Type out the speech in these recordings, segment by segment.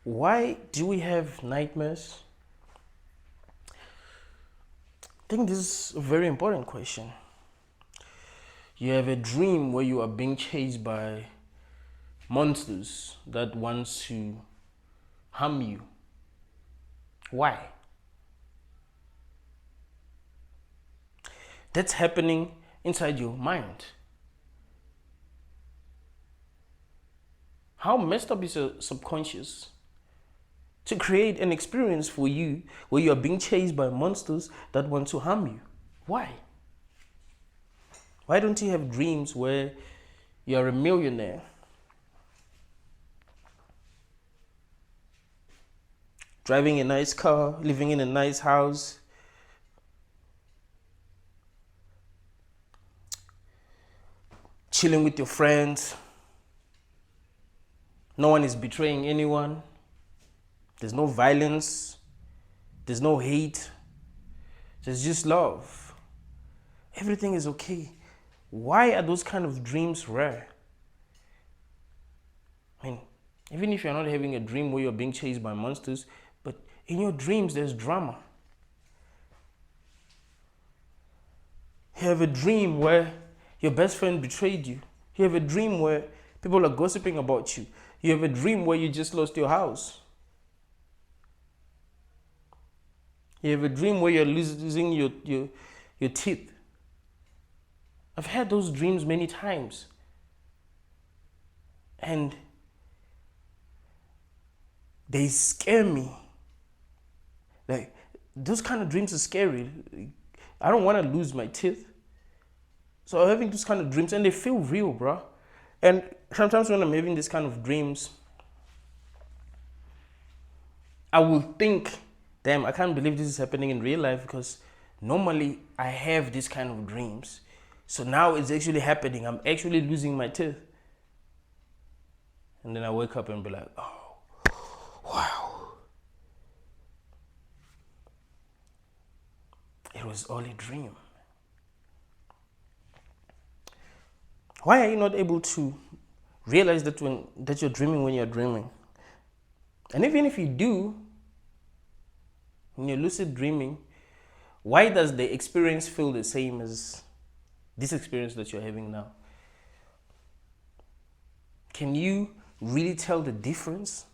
Why do we have nightmares? I think this is a very important question. You have a dream where you are being chased by monsters that want to harm you. Why? That's happening inside your mind. How messed up is your subconscious to create an experience for you where you are being chased by monsters that want to harm you? Why? Why don't you have dreams where you're a millionaire, driving a nice car, living in a nice house, chilling with your friends, no one is betraying anyone, there's no violence, there's no hate, there's just love. Everything is okay. Why are those kind of dreams rare? I mean, even if you're not having a dream where you're being chased by monsters, but in your dreams there's drama. You have a dream where your best friend betrayed you. You have a dream where people are gossiping about you. You have a dream where you just lost your house. You have a dream where you're losing your teeth. I've had those dreams many times. And they scare me. Like, those kind of dreams are scary. I don't want to lose my teeth. So I'm having those kind of dreams and they feel real, bro. And sometimes when I'm having these kind of dreams, I will think, damn, I can't believe this is happening in real life, because normally I have these kind of dreams. So now it's actually happening. I'm actually losing my teeth. And then I wake up and be like, oh, wow. It was all a dream. Why are you not able to realize that that you're dreaming when you're dreaming? And even if you do, when you're lucid dreaming, why does the experience feel the same as this experience that you're having now? Can you really tell the difference?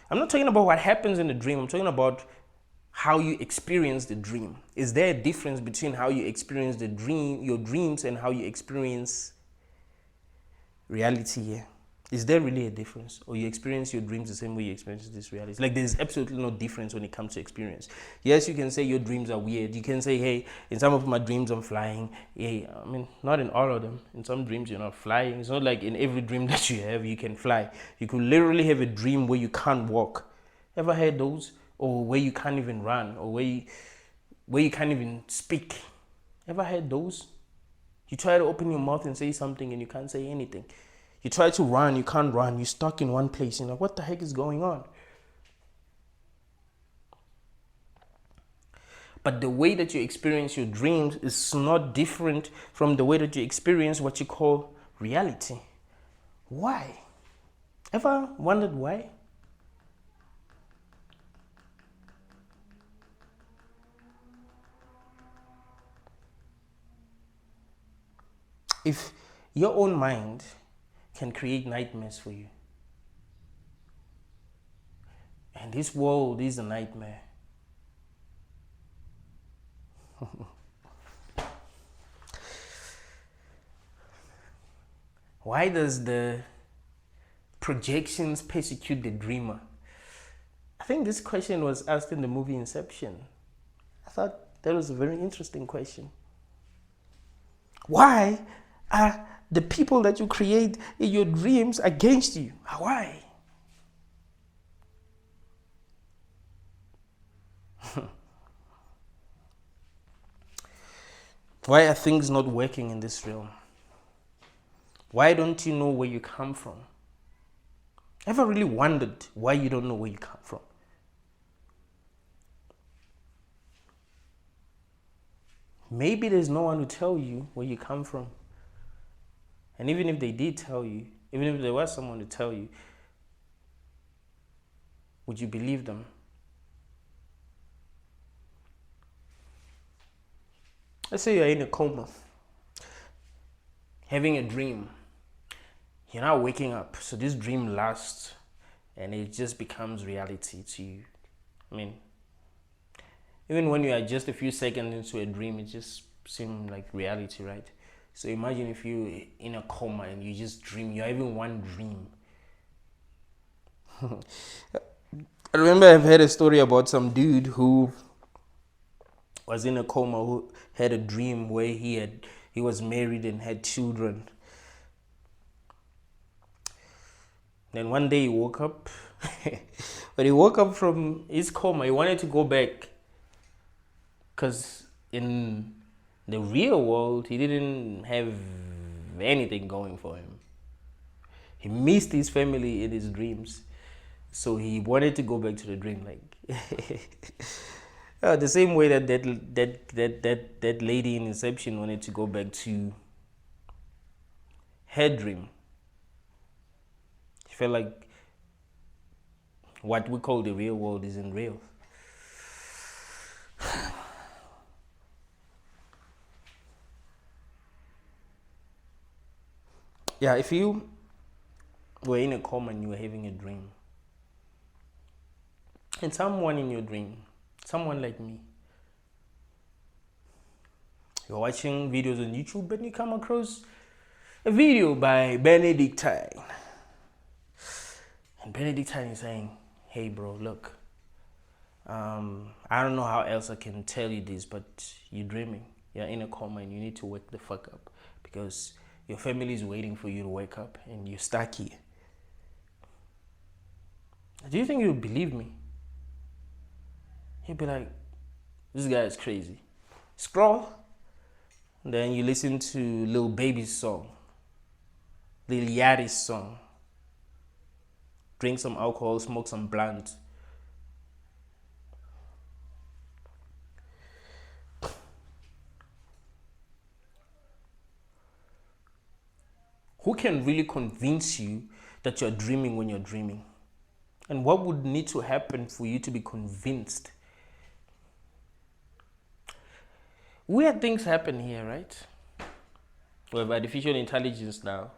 I'm not talking about what happens in the dream. I'm talking about how you experience the dream. Is there a difference between how you experience the dream, your dreams, and how you experience reality here? Is there really a difference? Or you experience your dreams the same way you experience this reality? Like, there's absolutely no difference when it comes to experience. Yes, you can say your dreams are weird. You can say, hey, in some of my dreams I'm flying. Yeah, I mean, not in all of them. In some dreams you're not flying. It's not like in every dream that you have you can fly. You could literally have a dream where you can't walk. Ever had those? Or where you can't even run, or where you can't even speak? Ever had those? You try to open your mouth and say something and you can't say anything. You try to run, you can't run. You're stuck in one place. You're like, what the heck is going on? But the way that you experience your dreams is not different from the way that you experience what you call reality. Why? Ever wondered why? If your own mind can create nightmares for you, and this world is a nightmare, why does the projections persecute the dreamer? I think this question was asked in the movie Inception. I thought that was a very interesting question. Why are the people that you create in your dreams against you? Why? Why are things not working in this realm? Why don't you know where you come from? Ever really wondered why you don't know where you come from? Maybe there's no one to tell you where you come from. And even if they did tell you, even if there was someone to tell you, Would you believe them? Let's say you're in a coma, having a dream. You're now waking up, so this dream lasts and it just becomes reality to you. I mean, even when you are just a few seconds into a dream, it just seems like reality, right? So imagine if you're in a coma and you just dream, you're having one dream. I remember I've heard a story about some dude who was in a coma, who had a dream where he was married and had children. Then one day he woke up. But he woke up from his coma. He wanted to go back because in the real world he didn't have anything going for him. He missed his family in his dreams, so he wanted to go back to the dream, like the same way that lady in Inception wanted to go back to her dream. She felt like what we call the real world isn't real. Yeah, if you were in a coma and you were having a dream, and someone in your dream, someone like me, you're watching videos on YouTube and you come across a video by Benedictine. And Benedictine is saying, hey bro, look, I don't know how else I can tell you this, but you're dreaming. You're in a coma and you need to wake the fuck up because your family is waiting for you to wake up and you're stuck here. Do you think you would believe me? He'd be like, this guy is crazy. Scroll. And then you listen to Lil Baby's song, Lil Yachty's song. Drink some alcohol, smoke some blunt. Who can really convince you that you're dreaming when you're dreaming? And what would need to happen for you to be convinced? Weird things happen here, right? We have artificial intelligence now.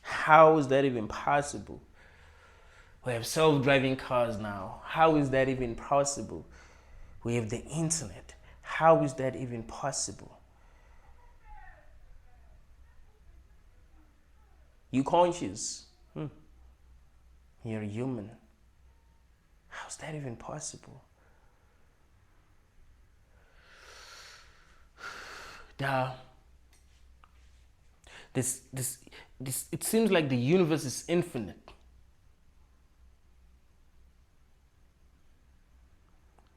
How is that even possible? We have self-driving cars now. How is that even possible? We have the internet. How is that even possible? You conscious. You're a human. How's that even possible? It seems like the universe is infinite.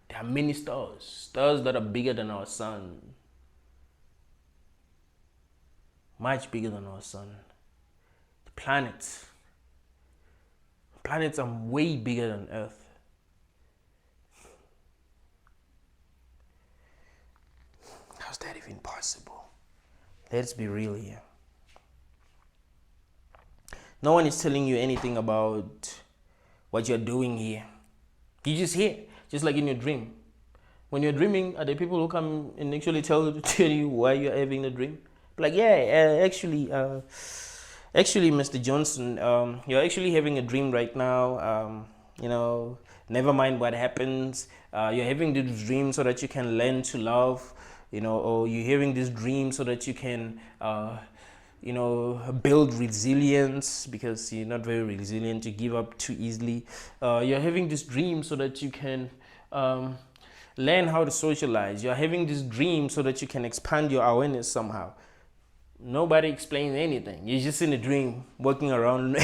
There are many stars that are bigger than our sun. Much bigger than our sun. The planets are way bigger than Earth. How's that even possible? Let's be real here. No one is telling you anything about what you're doing here. You just hear, just like in your dream. When you're dreaming, are there people who come and actually tell you why you're having the dream? Like, yeah, actually, Mr. Johnson, you're actually having a dream right now. Never mind what happens. You're having this dream so that you can learn to love, or you're having this dream so that you can, build resilience because you're not very resilient. You give up too easily. You're having this dream so that you can learn how to socialize. You're having this dream so that you can expand your awareness somehow. Nobody explains anything. You're just in a dream, walking around,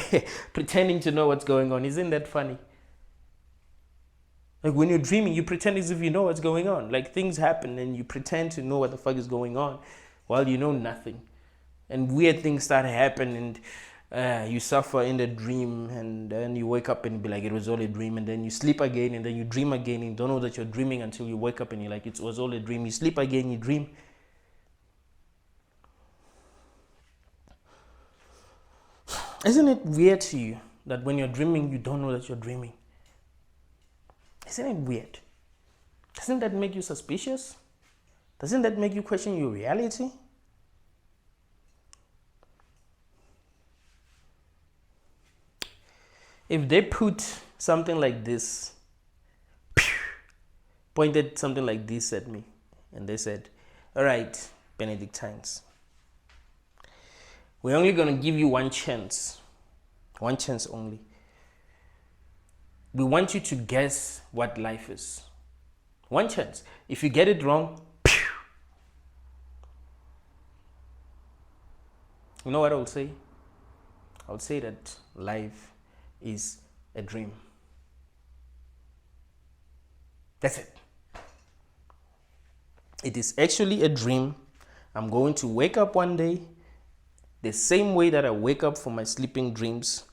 pretending to know what's going on. Isn't that funny? Like when you're dreaming, you pretend as if you know what's going on. Like things happen and you pretend to know what the fuck is going on while you know nothing. And weird things start to happen and you suffer in the dream and then you wake up and be like, it was all a dream. And then you sleep again and then you dream again and you don't know that you're dreaming until you wake up and you're like, it was all a dream. You sleep again, you dream. Isn't it weird to you that when you're dreaming, you don't know that you're dreaming. Isn't it weird? Doesn't that make you suspicious? Doesn't that make you question your reality? If they put something like this, pointed something like this at me, and they said, all right, Benedictines, we're only going to give you one chance only. We want you to guess what life is. One chance. If you get it wrong, you know what I would say? I would say that life is a dream. That's it. It is actually a dream. I'm going to wake up one day the same way that I wake up from my sleeping dreams,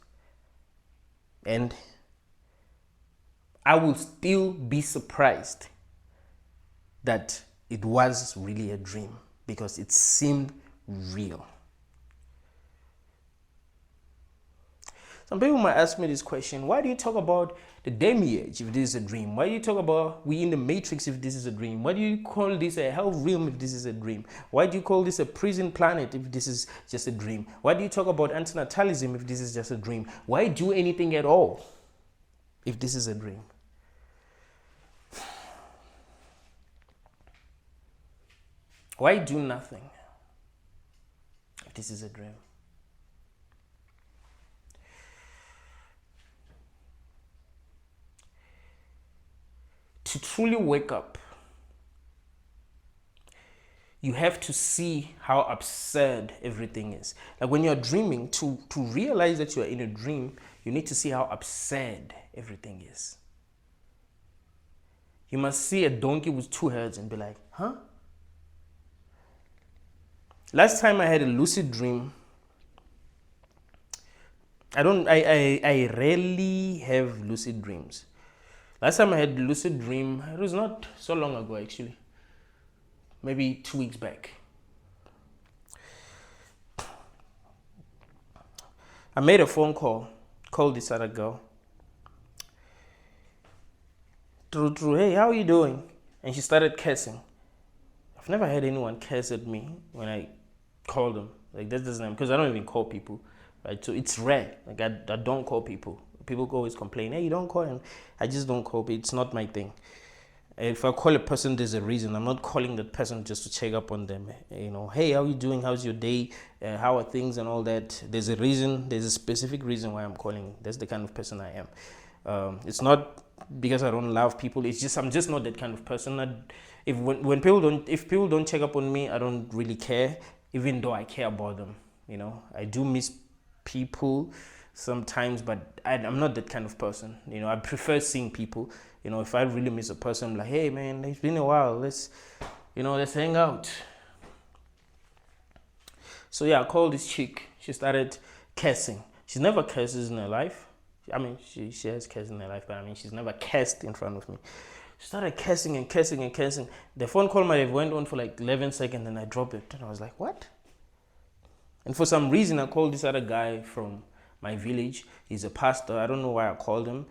and I will still be surprised that it was really a dream because it seemed real. Some people might ask me this question: why do you talk about the demiurge if this is a dream? Why do you talk about we in the matrix if this is a dream? Why do you call this a hell realm if this is a dream? Why do you call this a prison planet if this is just a dream? Why do you talk about antinatalism if this is just a dream? Why do anything at all if this is a dream? Why do nothing if this is a dream? To truly wake up, you have to see how absurd everything is. Like when you're dreaming, to realize that you're in a dream, you need to see how absurd everything is. You must see a donkey with two heads and be like, huh? Last time I had a lucid dream, I rarely have lucid dreams. Last time I had a lucid dream, it was not so long ago actually. Maybe 2 weeks back. I made a phone call, called this other girl. True, hey, how are you doing? And she started cursing. I've never had anyone curse at me when I call them. Like that doesn't happen, because I don't even call people. Right? So it's rare. Like I don't call people. People always complain, hey, you don't call him. I just don't call people. It's not my thing. If I call a person, there's a reason. I'm not calling that person just to check up on them. You know, hey, how are you doing? How's your day? How are things and all that? There's a reason. There's a specific reason why I'm calling. That's the kind of person I am. It's not because I don't love people. It's just I'm just not that kind of person. If people don't check up on me, I don't really care, even though I care about them. You know, I do miss people sometimes, but I'm not that kind of person. You know, I prefer seeing people. You know, if I really miss a person, I'm like, hey man, it's been a while, let's hang out. So yeah, I called this chick. She started cursing. She never curses in her life. I mean, she has cursed in her life, but I mean, she's never cursed in front of me. She started cursing and cursing and cursing. The phone call might have went on for like 11 seconds, and I dropped it. And I was like, what? And for some reason, I called this other guy from my village. He's a pastor. I don't know why I called him.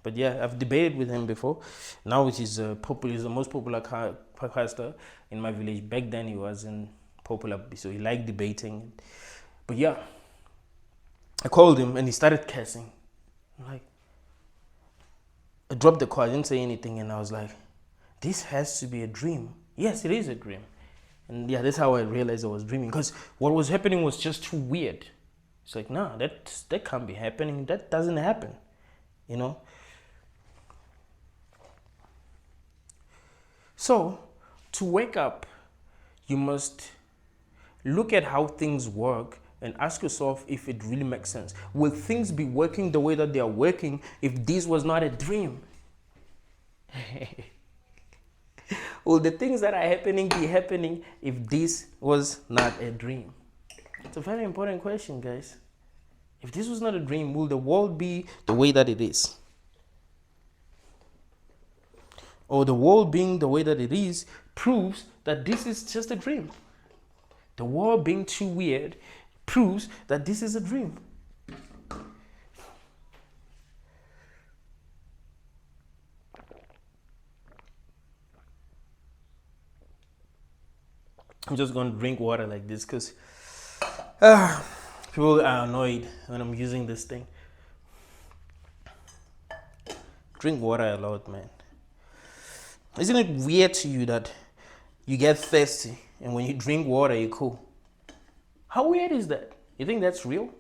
But yeah, I've debated with him before. Now he's the most popular pastor in my village. Back then he wasn't popular, so he liked debating. But yeah, I called him and he started cursing. Like, I dropped the call. I didn't say anything, and I was like, this has to be a dream. Yes, it is a dream. And yeah, that's how I realized I was dreaming, because what was happening was just too weird. It's like, nah, that can't be happening. That doesn't happen, you know? So, to wake up, you must look at how things work and ask yourself if it really makes sense. Will things be working the way that they are working if this was not a dream? Will the things that are happening be happening if this was not a dream? It's a very important question, guys. If this was not a dream, will the world be the way that it is? Or the world being the way that it is proves that this is just a dream. The world being too weird proves that this is a dream. I'm just going to drink water like this because people are annoyed when I'm using this thing. Drink water a lot, man. Isn't it weird to you that you get thirsty and when you drink water, you're cool? How weird is that? You think that's real?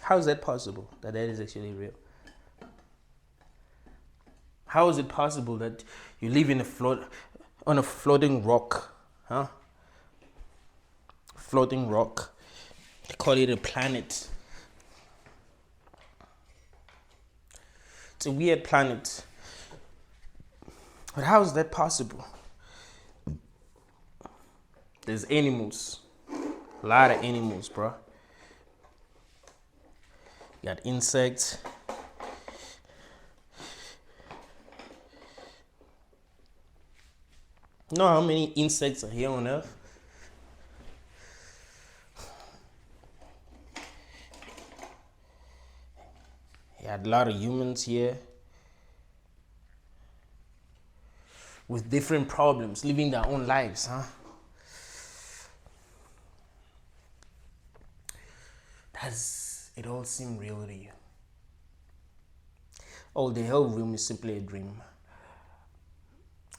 How is that possible that is actually real? How is it possible that you live in on a floating rock? Huh? Floating rock. They call it a planet. It's a weird planet. But how is that possible? There's animals. A lot of animals, bro. You got insects. You know how many insects are here on Earth? You had a lot of humans here with different problems, living their own lives, huh? Does it all seem real to you? Oh, the hell room is simply a dream.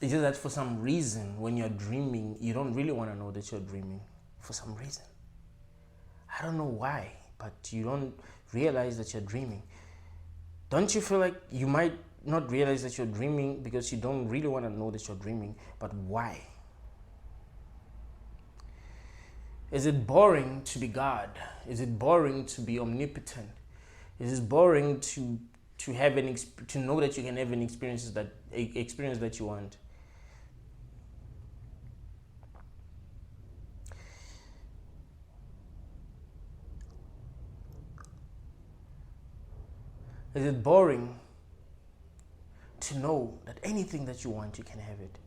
It's just that for some reason, when you're dreaming, you don't really want to know that you're dreaming. For some reason. I don't know why, but you don't realize that you're dreaming. Don't you feel like you might not realize that you're dreaming because you don't really want to know that you're dreaming, but why? Is it boring to be God? Is it boring to be omnipotent? Is it boring to have to know that you can have an experience that you want? Is it boring to know that anything that you want, you can have it?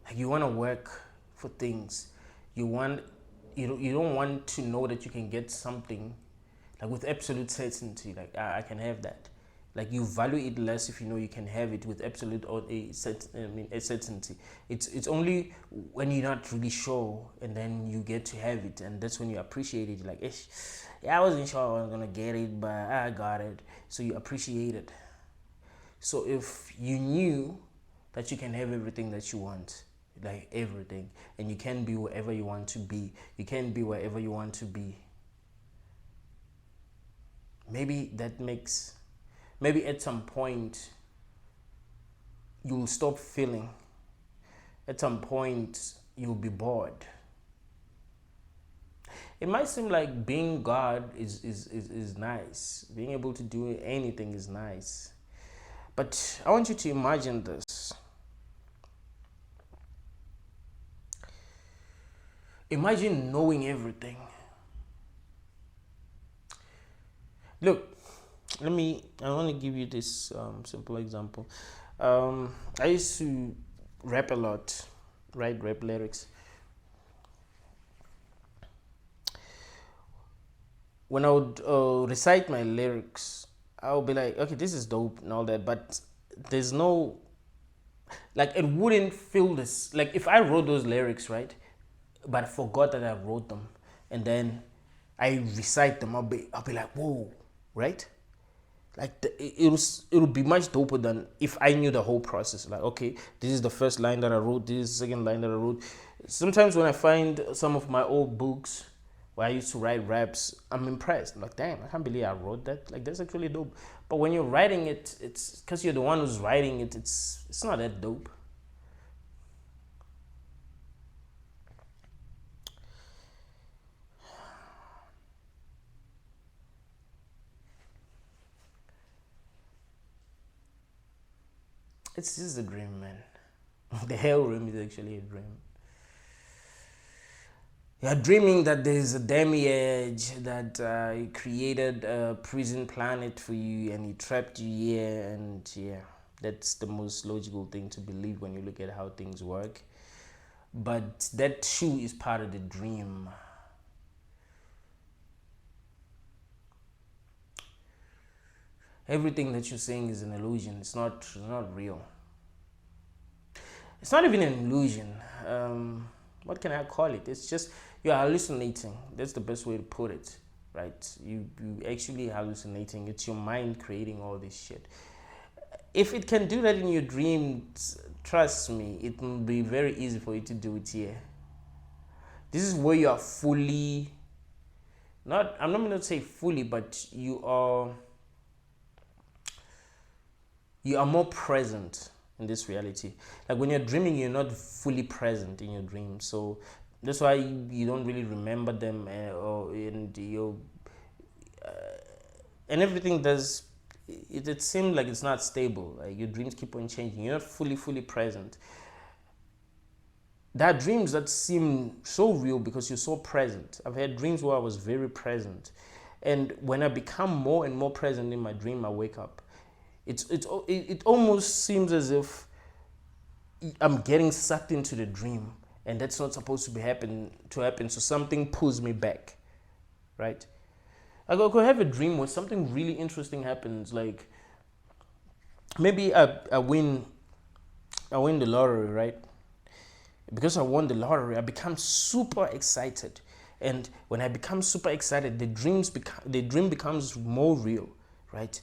Like you want to work for things. You don't want to know that you can get something like with absolute certainty. Like I can have that. Like you value it less if you know you can have it with absolute or a certainty. It's only when you're not really sure and then you get to have it, and that's when you appreciate it. You're like, yeah, I wasn't sure I was gonna get it, but I got it. So you appreciate it. So if you knew that you can have everything that you want, like everything, and you can be wherever you want to be, you can be wherever you want to be. Maybe at some point you'll stop feeling. At some point you'll be bored. It might seem like being God is nice. Being able to do anything is nice. But I want you to imagine this. Imagine knowing everything. Look, I want to give you this simple example. I used to rap a lot, write rap lyrics. When I would recite my lyrics, I would be like, okay, this is dope and all that, but there's no, like, it wouldn't feel this. Like, if I wrote those lyrics, right, but I forgot that I wrote them, and then I recite them, I'll be like, whoa, right? Like it'll be much doper than if I knew the whole process. Like, okay, this is the first line that I wrote, this is the second line that I wrote. Sometimes when I find some of my old books where I used to write raps, I'm impressed. I'm like, damn, I can't believe I wrote that. Like, that's actually dope. But when you're writing it, it's because you're the one who's writing it. It's not that dope. It's just a dream, man. The hell room is actually a dream. You're dreaming that there's a demiurge that created a prison planet for you and he trapped you here, and yeah, that's the most logical thing to believe when you look at how things work. but that too is part of the dream. Everything that you're saying is an illusion. It's not real. It's not even an illusion. What can I call it? It's just you're hallucinating. That's the best way to put it, right? You actually hallucinating. It's your mind creating all this shit. If it can do that in your dreams, trust me, it will be very easy for you to do it here. This is where you are fully, I'm not going to say fully, but you are more present in this reality. Like when you're dreaming, you're not fully present in your dreams. So that's why you don't really remember them, and everything does. It seems like it's not stable. Like your dreams keep on changing. You're not fully present. There are dreams that seem so real because you're so present. I've had dreams where I was very present, and when I become more and more present in my dream, I wake up. It almost seems as if I'm getting sucked into the dream, and that's not supposed to happen. So something pulls me back, right? I could have a dream where something really interesting happens, like maybe I win the lottery, right? Because I won the lottery, I become super excited, and when I become super excited, the dream becomes more real, right?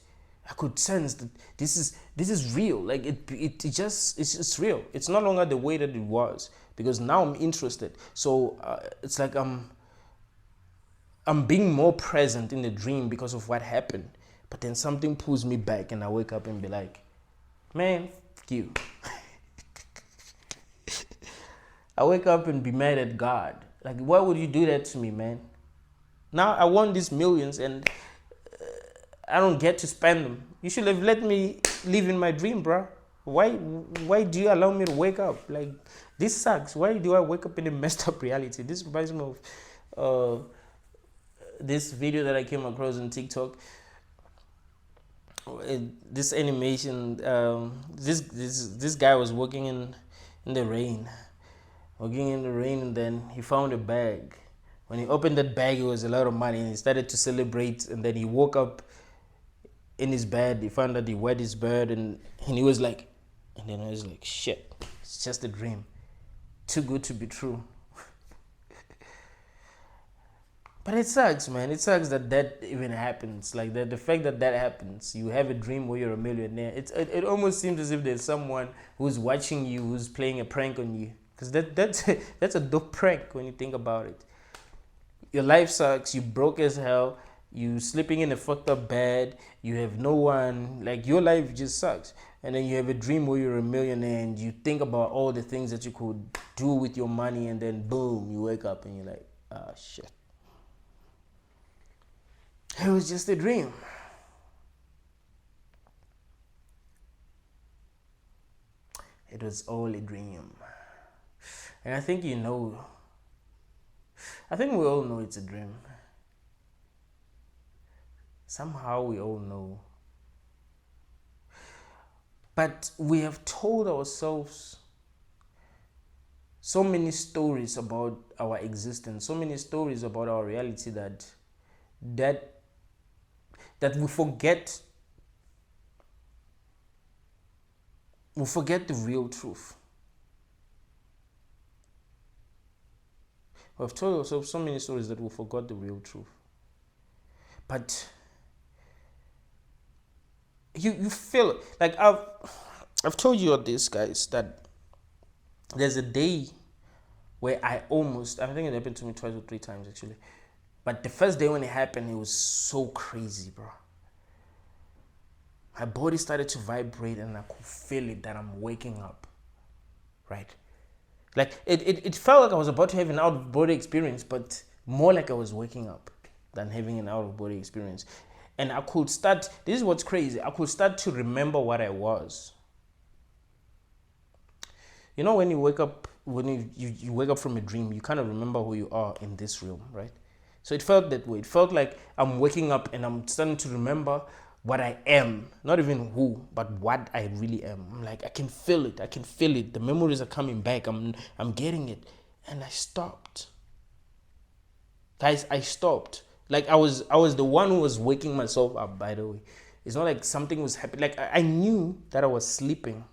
I could sense that this is real. Like it's real. It's no longer the way that it was, because now I'm interested. So it's like I'm being more present in the dream because of what happened. But then something pulls me back, and I wake up and be like, man, fuck you. I wake up and be mad at God. Like, why would you do that to me, man? Now I won these millions and I don't get to spend them. You should have let me live in my dream, bro. Why do you allow me to wake up? Like, this sucks. Why do I wake up in a messed up reality? This reminds me of this video that I came across on TikTok. This animation, this guy was walking in the rain. And then he found a bag. When he opened that bag, it was a lot of money, and he started to celebrate. And then he woke up in his bed. He found that he wet his bed, and he was like, shit, it's just a dream, too good to be true. But it sucks, man. It sucks that even happens. Like the fact that happens. You have a dream where you're a millionaire. It almost seems as if there's someone who's watching you, who's playing a prank on you. Because that's a dope prank when you think about it. Your life sucks. You broke as hell. You sleeping in a fucked up bed. You have no one. Like, your life just sucks. And then you have a dream where you're a millionaire, and you think about all the things that you could do with your money, and then boom, you wake up and you're like, ah, shit. It was just a dream. It was all a dream. And I think we all know it's a dream. Somehow we all know. But we have told ourselves so many stories about our existence, so many stories about our reality that we forget the real truth. We've told ourselves so many stories that we forgot the real truth. But you feel like I've told you all this, guys, that there's a day where I think it happened to me twice or three times actually. But the first day when it happened, it was so crazy, bro. My body started to vibrate, and I could feel it that I'm waking up, right? Like, it felt like I was about to have an out-of-body experience, but more like I was waking up than having an out-of-body experience. And I could start, this is what's crazy, I could start to remember what I was. You know, when you wake up, when you wake up from a dream, you kind of remember who you are in this realm, right? So it felt that way. It felt like I'm waking up and I'm starting to remember what I am, not even who, but what I really am. I'm like, I can feel it. I can feel it. The memories are coming back. I'm getting it. And I stopped. Guys, I stopped. Like I was the one who was waking myself up, by the way. It's not like something was happening. Like I knew that I was sleeping.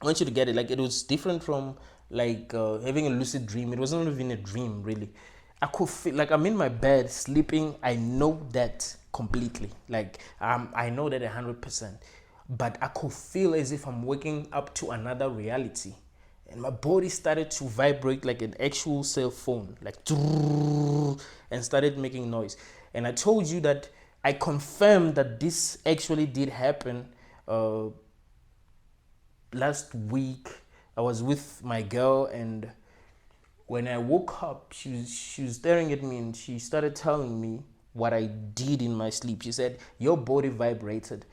I want you to get it. Like it was different from like having a lucid dream. It wasn't even a dream, really. I could feel like I'm in my bed sleeping. I know that completely. Like I know that 100%. But I could feel as if I'm waking up to another reality, and my body started to vibrate like an actual cell phone, like and started making noise. And I told you that I confirmed that this actually did happen. Last week I was with my girl, and when I woke up, she was staring at me, and she started telling me what I did in my sleep. She said, your body vibrated.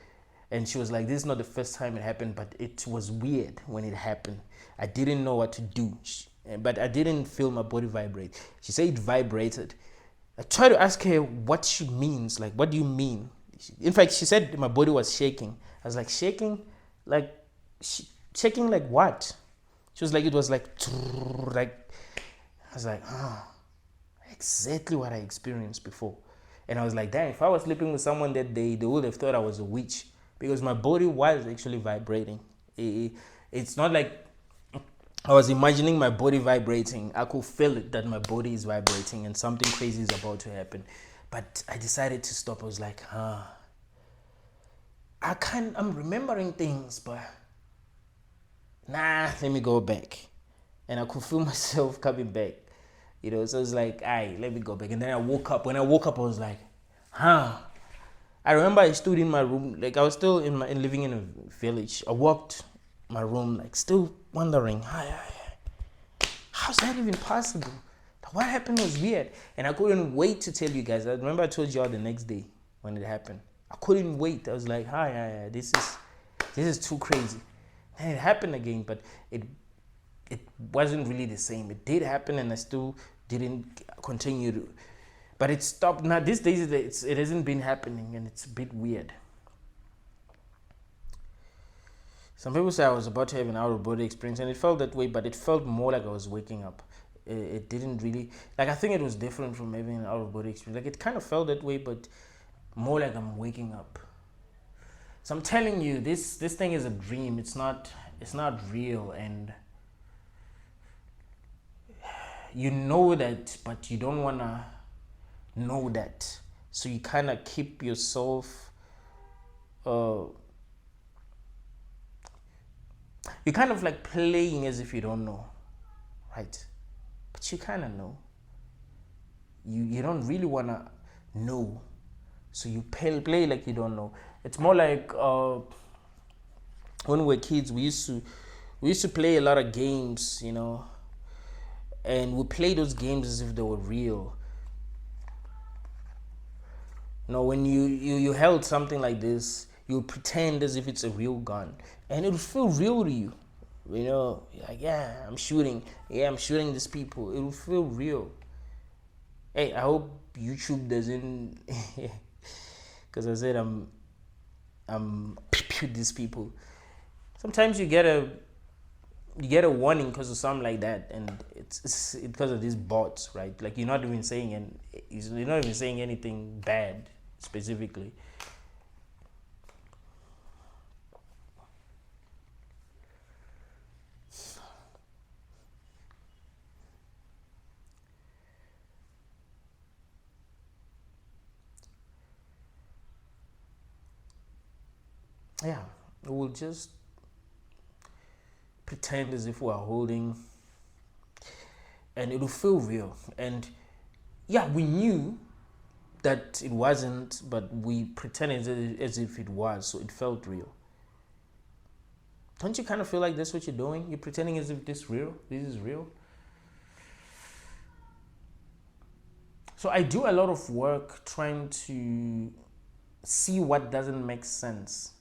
And she was like, this is not the first time it happened, but it was weird when it happened. I didn't know what to do, but I didn't feel my body vibrate. She said it vibrated. I tried to ask her what she means. Like, what do you mean? In fact, she said my body was shaking. I was like, shaking? Like, shaking like what? She was like, it was like, I was like, exactly what I experienced before. And I was like, damn, if I was sleeping with someone that day, they would have thought I was a witch, because my body was actually vibrating. It's not like I was imagining my body vibrating. I could feel it, that my body is vibrating and something crazy is about to happen. But I decided to stop. I was like, I'm remembering things, but nah, let me go back. And I could feel myself coming back. So it's like, let me go back. And then I woke up. When I woke up, I was like, I remember I stood in my room, like I was still living in a village. I walked my room, like still wondering, how's that even possible? What happened was weird. And I couldn't wait to tell you guys. I remember I told you all the next day when it happened. I couldn't wait. I was like, this is too crazy. And it happened again, but it wasn't really the same. It did happen, and I still didn't continue to. But it stopped. Now these days it hasn't been happening, and it's a bit weird. Some people say I was about to have an out-of-body experience, and it felt that way, but it felt more like I was waking up. It didn't really, like, I think it was different from having an out-of-body experience. Like, it kind of felt that way, but more like I'm waking up. So I'm telling you, this thing is a dream. It's not real, and you know that, but you don't want to know that. So you kind of keep yourself, you're kind of like playing as if you don't know, right? But you kind of know. You don't really want to know, so you play like you don't know. It's more like when we were kids, we used to play a lot of games, and we play those games as if they were real. When you held something like this, you pretend as if it's a real gun, and it would feel real to you. Like, I'm shooting these people. It will feel real. Hey, I hope YouTube doesn't, because I said I'm these people. Sometimes you get a warning because of something like that, and it's because of these bots, right? Like, you're not even saying anything bad specifically. Yeah, we'll just pretend as if we're holding, and it'll feel real. And we knew that it wasn't, but we pretended as if it was, so it felt real. Don't you kind of feel like that's what you're doing? You're pretending as if this is real. So I do a lot of work trying to see what doesn't make sense,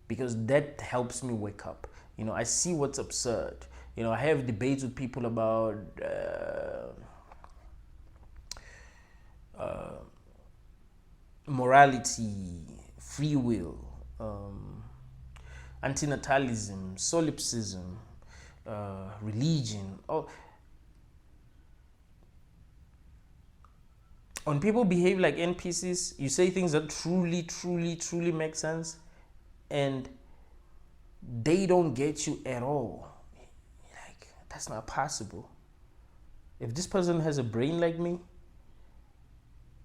because that helps me wake up. I see what's absurd. I have debates with people about morality, free will, antinatalism, solipsism, religion. When people behave like NPCs, you say things that truly make sense, and they don't get you at all. Like, that's not possible. If this person has a brain like me,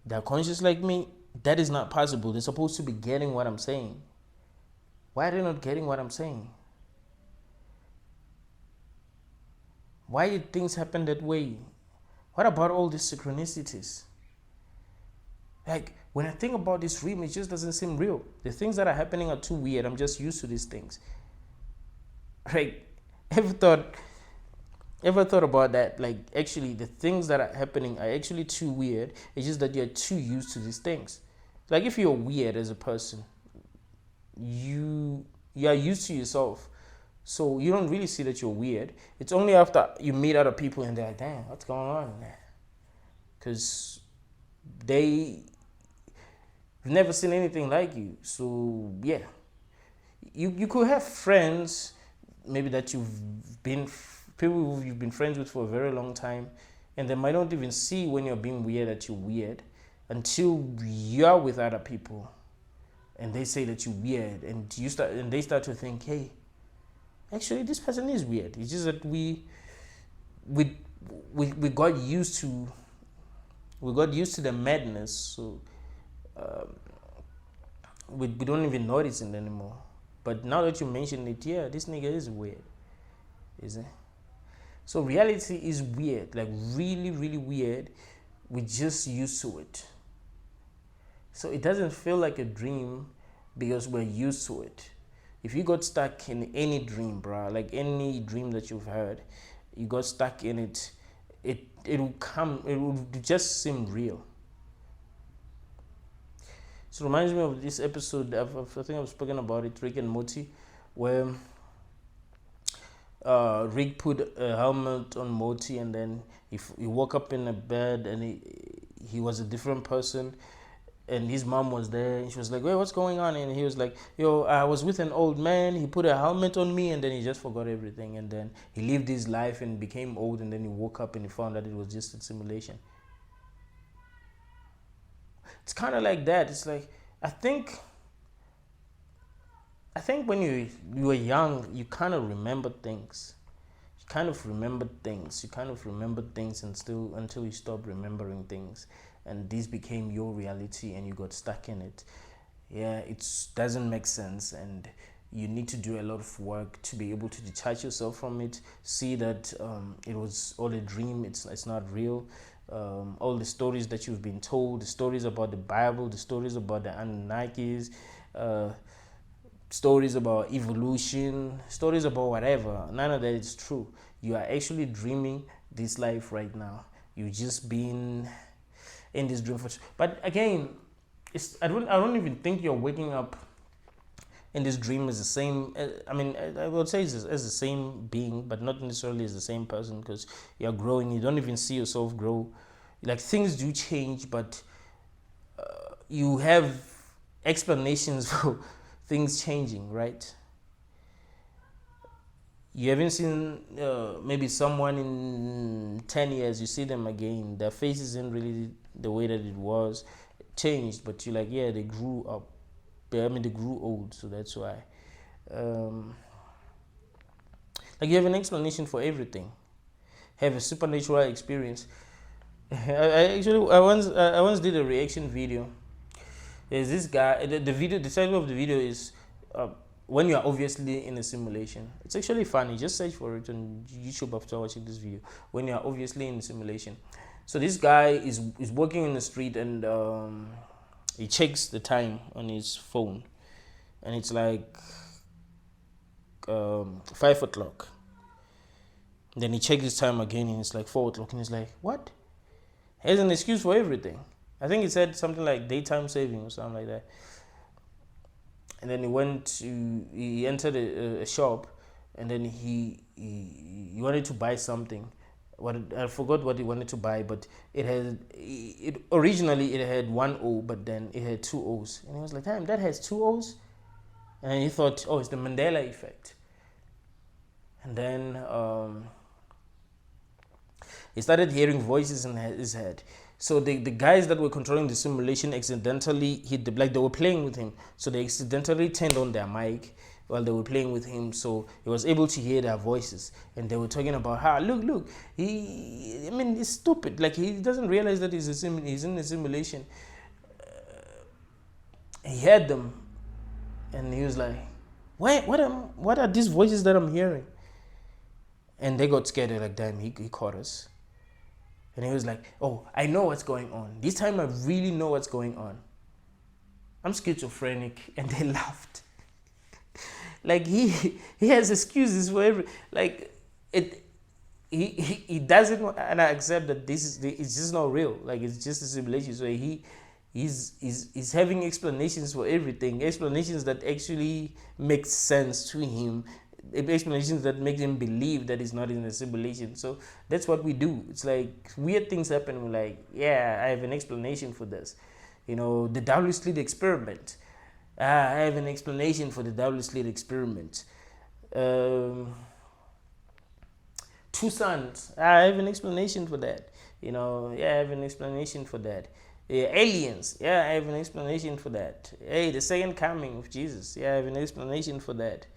they're conscious like me, that is not possible. They're supposed to be getting what I'm saying. Why are they not getting what I'm saying? Why did things happen that way? What about all these synchronicities? Like, when I think about this dream, it just doesn't seem real. The things that are happening are too weird. I'm just used to these things. Like, ever thought about that? Like, actually, the things that are happening are actually too weird. It's just that you're too used to these things. Like, if you're weird as a person, you are used to yourself. So you don't really see that you're weird. It's only after you meet other people and they're like, damn, what's going on? Because they've never seen anything like you. So yeah, you could have friends maybe that people you've been friends with for a very long time, and they might not even see when you're being weird that you're weird until you're with other people and they say that you're weird, and they start to think, hey, actually this person is weird. It's just that we got used to the madness, so we don't even notice it anymore. But now that you mention it, yeah, this nigga is weird, isn't it? So reality is weird, like really weird. We're just used to it. So it doesn't feel like a dream because we're used to it. If you got stuck in any dream, bro, like any dream that you've heard, you got stuck in it, it will just seem real. So it reminds me of this episode, I think I've spoken about it, Rick and Morty, where Rick put a helmet on Morty, and then he woke up in a bed and he was a different person. And his mom was there, and she was like, "Wait, what's going on?" And he was like, "Yo, I was with an old man. He put a helmet on me, and then he just forgot everything. And then he lived his life and became old, and then he woke up and he found that it was just a simulation." It's kind of like that. It's like, I think when you were young, you kind of remember things. You kind of remember things until you stop remembering things. And this became your reality and you got stuck in it. Yeah, it doesn't make sense, and you need to do a lot of work to be able to detach yourself from it, see that it was all a dream, it's not real. All the stories that you've been told, the stories about the Bible, the stories about the Anunnakis, stories about evolution, stories about whatever, none of that is true. You are actually dreaming this life right now. You've just been in this dream but again, I don't even think you're waking up in this dream as the same. I would say as the same being, but not necessarily as the same person, because you're growing. You don't even see yourself grow. Like, things do change, but you have explanations for things changing, right? You haven't seen maybe someone in 10 years, you see them again, their face isn't really the way that it was. It changed, but you're like, yeah, they grew up. They grew old, so that's why. Like, you have an explanation for everything. Have a supernatural experience. I once did a reaction video. There's this guy. The title of the video is when you are obviously in a simulation. It's actually funny. Just search for it on YouTube after watching this video. When you are obviously in a simulation. So this guy is walking in the street, and he checks the time on his phone, and it's like 5 o'clock. Then he checks his time again, and it's like 4 o'clock, and he's like, what? He has an excuse for everything. I think he said something like daytime saving or something like that. And then he entered a shop, and then he wanted to buy something. I forgot what he wanted to buy, but it originally it had one O, but then it had two O's, and he was like, "Damn, that has two O's," and he thought, "Oh, it's the Mandela effect." And then he started hearing voices in his head. So the guys that were controlling the simulation accidentally hit like they were playing with him, so they accidentally turned on their mic while they were playing with him, so he was able to hear their voices, and they were talking about how look, he's stupid, like he doesn't realize that he's in a simulation. He heard them, and he was like, what are these voices that I'm hearing? And they got scared. They're like, damn, he caught us. And he was like, oh, I know what's going on. This time I really know what's going on. I'm schizophrenic. And they laughed. Like he has excuses for every, like it. He doesn't want, and I accept that it's just not real. Like it's just a simulation. So he's having explanations for everything. Explanations that actually make sense to him. Explanations that make him believe that he's not in a simulation. So that's what we do. It's like weird things happen. We're like, yeah, I have an explanation for this. You know, the double-slit experiment. I have an explanation for the double-slit experiment. Two suns. I have an explanation for that. You know, yeah, I have an explanation for that. Aliens. Yeah, I have an explanation for that. Hey, the second coming of Jesus. Yeah, I have an explanation for that.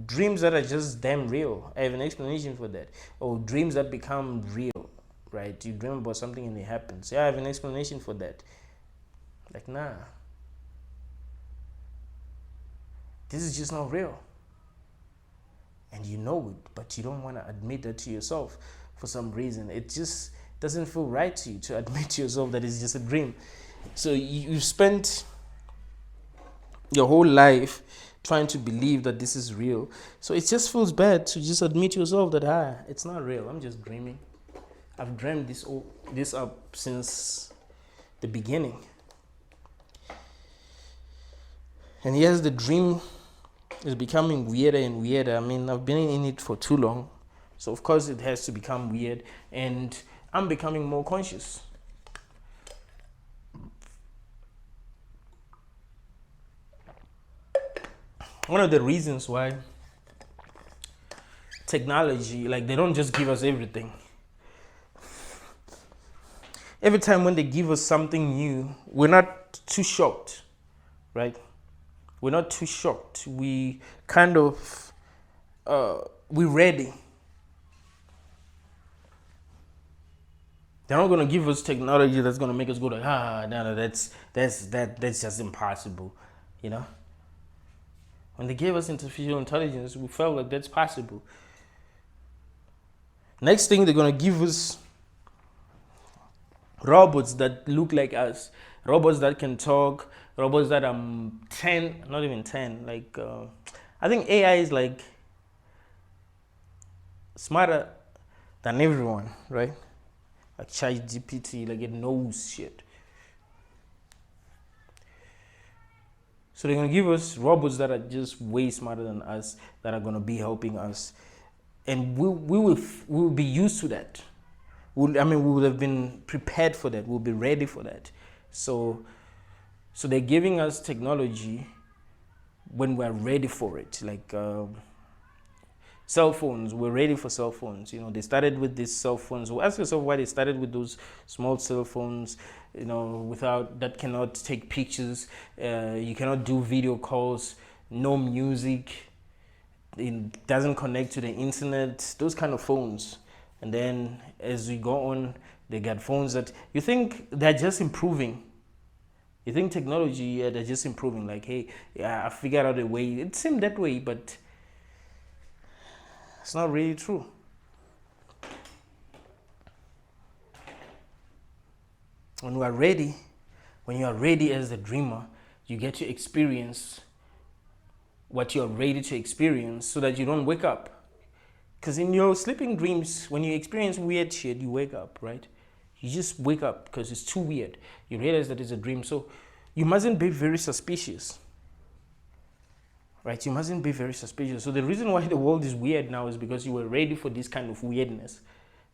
Dreams that are just damn real. I have an explanation for that. Or dreams that become real, right? You dream about something and it happens. Yeah, I have an explanation for that. Like, nah. This is just not real. And you know it, but you don't want to admit that to yourself for some reason. It just doesn't feel right to you to admit to yourself that it's just a dream. So you've spent your whole life trying to believe that this is real. So it just feels bad to just admit to yourself that it's not real. I'm just dreaming. I've dreamt this up since the beginning. And yes, the dream is becoming weirder and weirder. I mean, I've been in it for too long. So of course it has to become weird, and I'm becoming more conscious. One of the reasons why technology, like they don't just give us everything. Every time when they give us something new, we're not too shocked, right? We're not too shocked. We kind of, we're ready. They're not going to give us technology that's going to make us go like, no, that's just impossible, you know? When they gave us artificial intelligence, we felt like that's possible. Next thing, they're going to give us robots that look like us, robots that can talk, robots that are 10, not even 10, like, I think AI is like smarter than everyone, right? Like ChatGPT, like it knows shit. So they're going to give us robots that are just way smarter than us, that are going to be helping us. And we will be used to that. We would have been prepared for that. We'll be ready for that. So they're giving us technology when we're ready for it. Like cell phones, we're ready for cell phones. You know, they started with these cell phones. So ask yourself why they started with those small cell phones, you know, that cannot take pictures. You cannot do video calls, no music. It doesn't connect to the internet, those kind of phones. And then as we go on, they got phones that you think they're just improving. You think technology, they're just improving. Like, hey, I figured out a way. It seemed that way, but it's not really true. When you are ready as a dreamer, you get to experience what you're ready to experience so that you don't wake up. Because in your sleeping dreams, when you experience weird shit, you wake up, right? You just wake up because it's too weird. You realize that it's a dream. So you mustn't be very suspicious. right? You mustn't be very suspicious. So the reason why the world is weird now is because you were ready for this kind of weirdness,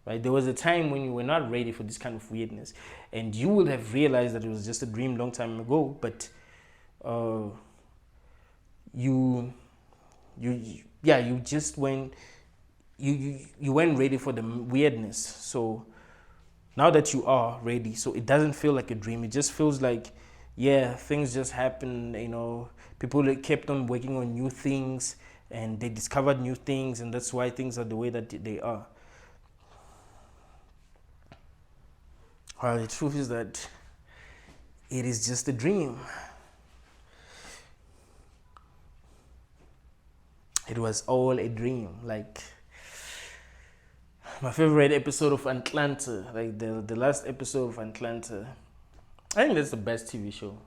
right? There was a time when you were not ready for this kind of weirdness, and you would have realized that it was just a dream long time ago, but you just went you weren't ready for the weirdness. So now that you are ready, so it doesn't feel like a dream. It just feels like, yeah, things just happen. People kept on working on new things, and they discovered new things, and that's why things are the way that they are. Well, the truth is that it is just a dream. It was all a dream. Like my favorite episode of Atlanta, like the last episode of Atlanta. I think that's the best TV show.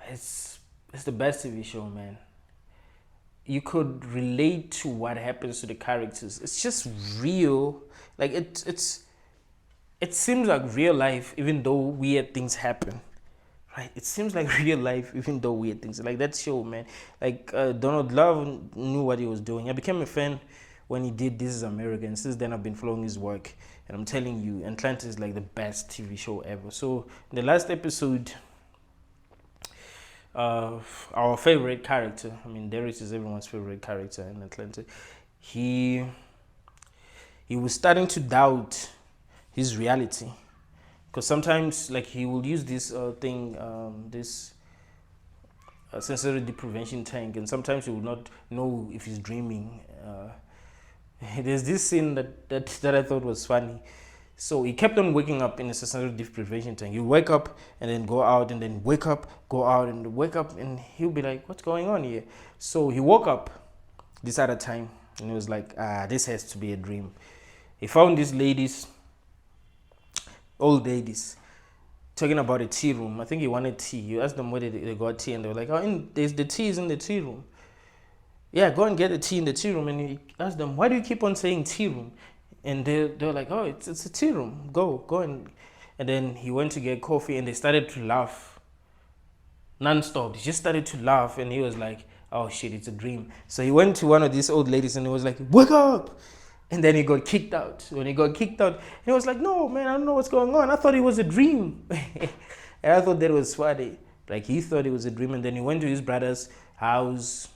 It's the best TV show, man. You could relate to what happens to the characters. It's just real. Like it seems like real life, even though weird things happen. Right? It seems like real life, even though weird things. Like that show, man. Like Donald Love knew what he was doing. I became a fan when he did This Is America, and since then I've been following his work. And I'm telling you, Atlanta is like the best TV show ever. So in the last episode, our favorite character, I mean, Darius is everyone's favorite character in Atlanta. He was starting to doubt his reality. Because sometimes, like, he will use this this sensory deprivation tank, and sometimes he will not know if he's dreaming. There's this scene that I thought was funny. So he kept on waking up in a sensory deprivation tank. He'll wake up and then go out, and then wake up, go out, and wake up, and he'll be like, what's going on here? So he woke up this other time, and he was like, this has to be a dream. He found these ladies, old ladies, talking about a tea room. I think he wanted tea. You asked them where they got tea, and they were like, there's the tea is in the tea room. Yeah, go and get the tea in the tea room. And he asked them, why do you keep on saying tea room? And they were like, oh, it's a tea room. Go and then he went to get coffee, and they started to laugh non-stop. They just started to laugh, and he was like, oh shit, it's a dream. So he went to one of these old ladies, and he was like, wake up. And then he got kicked out. When he got kicked out, he was like, no, man, I don't know what's going on. I thought it was a dream. And I thought that was funny. Like, he thought it was a dream. And then he went to his brother's house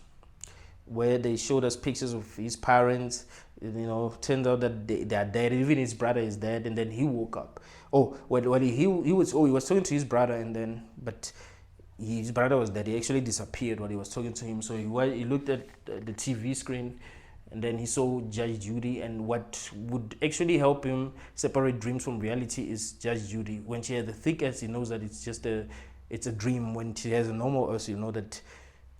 where they showed us pictures of his parents. Turns out that they are dead. Even his brother is dead. And then he woke up. Oh, he was talking to his brother, and then, but his brother was dead. He actually disappeared while he was talking to him. So he looked at the TV screen, and then he saw Judge Judy, and what would actually help him separate dreams from reality is Judge Judy. When she has the thick S, he knows that it's a dream. When she has a normal S, you know that,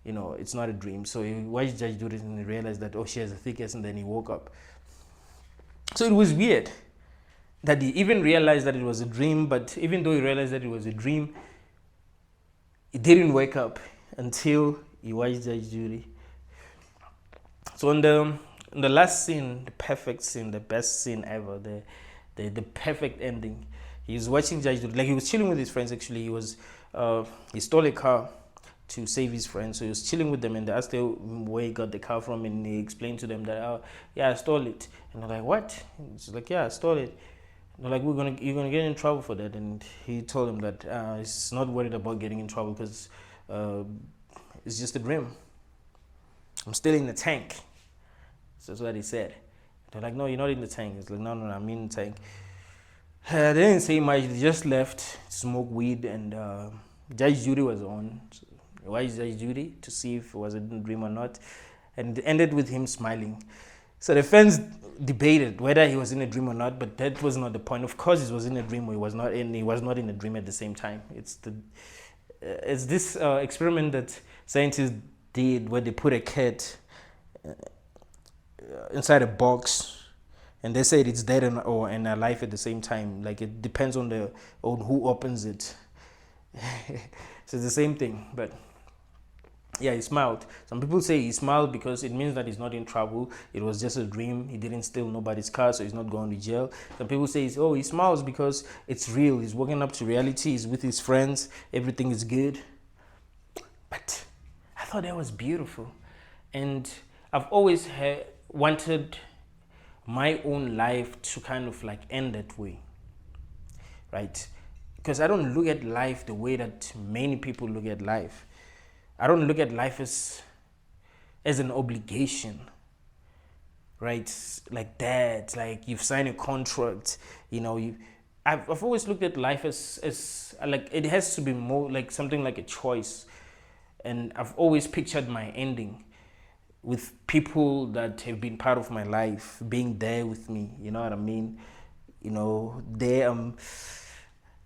it's not a dream. So he watched Judge Judy, and he realized that, she has a thick S, and then he woke up. So it was weird that he even realized that it was a dream, but even though he realized that it was a dream, he didn't wake up until he watched Judge Judy. So in the last scene, the perfect scene, the best scene ever, the perfect ending, he was watching Judge Judy. Like, he was chilling with his friends. Actually, he stole a car to save his friends. So he was chilling with them, and they asked him where he got the car from, and he explained to them that, yeah, I stole it. And they're like, what? He's like, yeah, I stole it. And they're like, you're gonna get in trouble for that. And he told them that he's not worried about getting in trouble because it's just a dream. I'm still in the tank. So that's what he said. They're like, no, you're not in the tank. He's like, no, I'm in the tank. They didn't say much. They just left, smoked weed, and Judge Judy was on. So why is Judge Judy? To see if it was a dream or not. And it ended with him smiling. So the fans debated whether he was in a dream or not, but that was not the point. Of course, he was in a dream, or he was not in a dream at the same time. It's this experiment that scientists did where they put a cat inside a box, and they said it's dead and alive at the same time. Like, it depends on who opens it. So it's the same thing. But yeah, he smiled. Some people say he smiled because it means that he's not in trouble. It was just a dream. He didn't steal nobody's car, so he's not going to jail. Some people say, he smiles because it's real. He's waking up to reality. He's with his friends. Everything is good. But I thought that was beautiful. And I've always wanted my own life to kind of like end that way, right? Because I don't look at life the way that many people look at life. I don't look at life as an obligation, right? Like that, like you've signed a contract, I've always looked at life as like it has to be more like something like a choice. And I've always pictured my ending with people that have been part of my life being there with me, you know what I mean? There I'm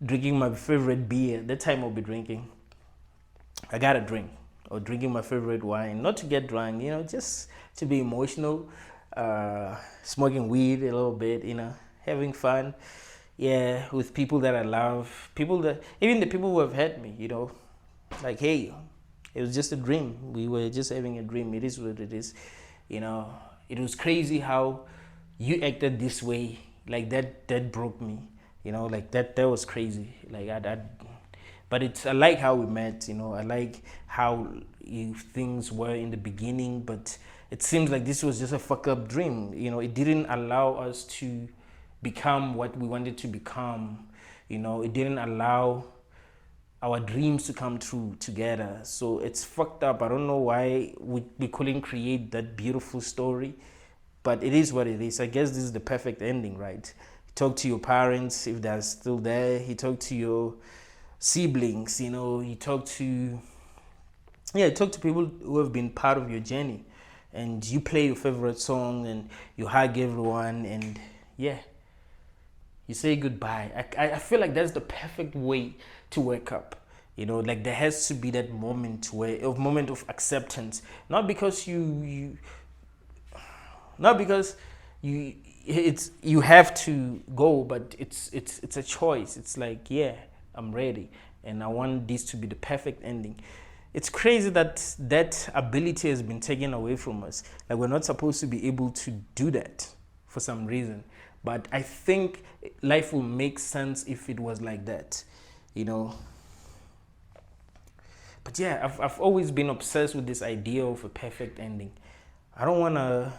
drinking my favorite beer. That time I'll be drinking. I gotta drink. Or drinking my favorite wine. Not to get drunk, just to be emotional. Smoking weed a little bit, having fun. Yeah, with people that I love. Even the people who have hurt me, like, hey, it was just a dream. We were just having a dream. It is what it is. It was crazy how you acted this way. Like that broke me. Like that was crazy. Like but I like how we met. I like how things were in the beginning. But it seems like this was just a fuck up dream. It didn't allow us to become what we wanted to become. It didn't allow our dreams to come true together. So it's fucked up. I don't know why we couldn't create that beautiful story, but it is what it is. I guess this is the perfect ending, right? You talk to your parents if they're still there. You talk to your siblings, you talk to people who have been part of your journey, and you play your favorite song and you hug everyone, and yeah, you say goodbye. I feel like that's the perfect way to wake up. Like there has to be that moment of acceptance. Not because you have to go, but it's a choice. It's like, yeah, I'm ready, and I want this to be the perfect ending. It's crazy that ability has been taken away from us. Like we're not supposed to be able to do that for some reason. But I think life will make sense if it was like that, But yeah, I've always been obsessed with this idea of a perfect ending. I don't want to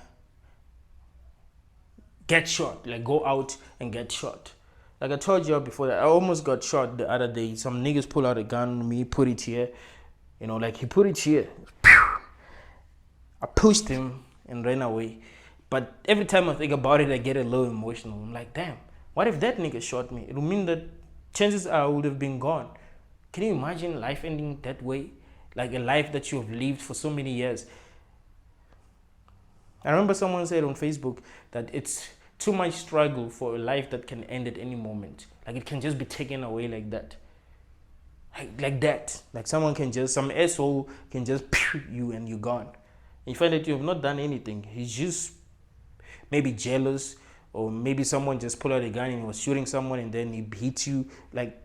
get shot, like go out and get shot. Like I told you before, that I almost got shot the other day. Some niggas pull out a gun on me, put it here. Like he put it here. I pushed him and ran away. But every time I think about it, I get a little emotional. I'm like, damn, what if that nigga shot me? It would mean that chances are I would have been gone. Can you imagine life ending that way? Like a life that you have lived for so many years. I remember someone said on Facebook that it's too much struggle for a life that can end at any moment. Like it can just be taken away like that. Like that. Like some asshole can just pew you and you're gone. And you find that you have not done anything. He's just maybe jealous, or maybe someone just pulled out a gun and was shooting someone and then he hit you. Like,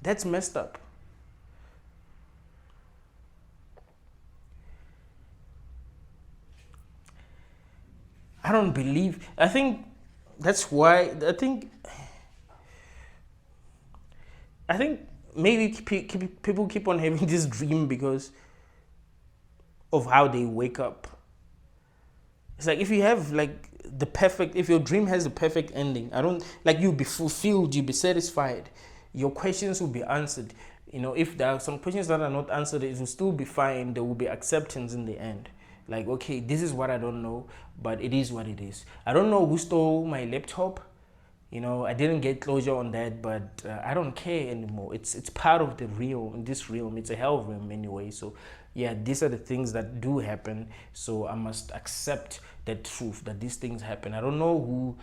that's messed up. I think that's why, I think maybe people keep on having this dream because of how they wake up. It's like if you have if your dream has the perfect ending, you'll be fulfilled, you'll be satisfied, your questions will be answered. If there are some questions that are not answered, it will still be fine. There will be acceptance in the end. Like, okay, this is what I don't know, but it is what it is. I don't know who stole my laptop. I didn't get closure on that, but I don't care anymore. It's part of the realm. This realm, it's a hell realm anyway. So yeah, these are the things that do happen. So I must accept the truth that these things happen. I don't know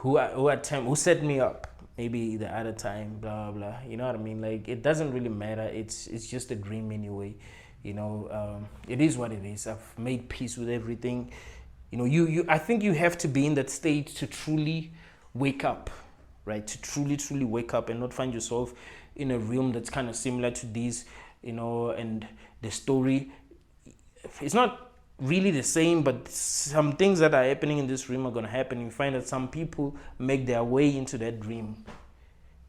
who set me up. Maybe the other time, blah blah. You know what I mean? Like, it doesn't really matter. It's just a dream anyway. It is what it is. I've made peace with everything. I think you have to be in that state to truly wake up, right? To truly wake up and not find yourself in a realm that's kind of similar to this, and the story, it's not really the same, but some things that are happening in this dream are going to happen. You find that some people make their way into that dream.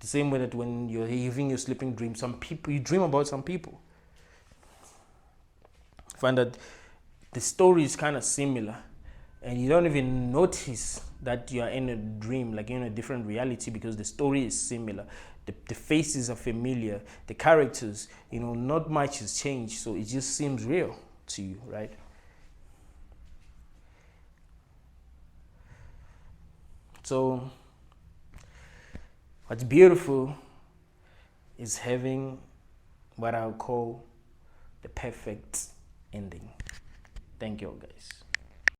The same way that when you're having your sleeping dream, some people, you dream about some people. find that the story is kind of similar, and you don't even notice that you are in a dream, like you're in a different reality, because the story is similar. The faces are familiar, the characters, not much has changed, so it just seems real to you, right? So what's beautiful is having what I'll call the perfect ending. Thank you all, guys.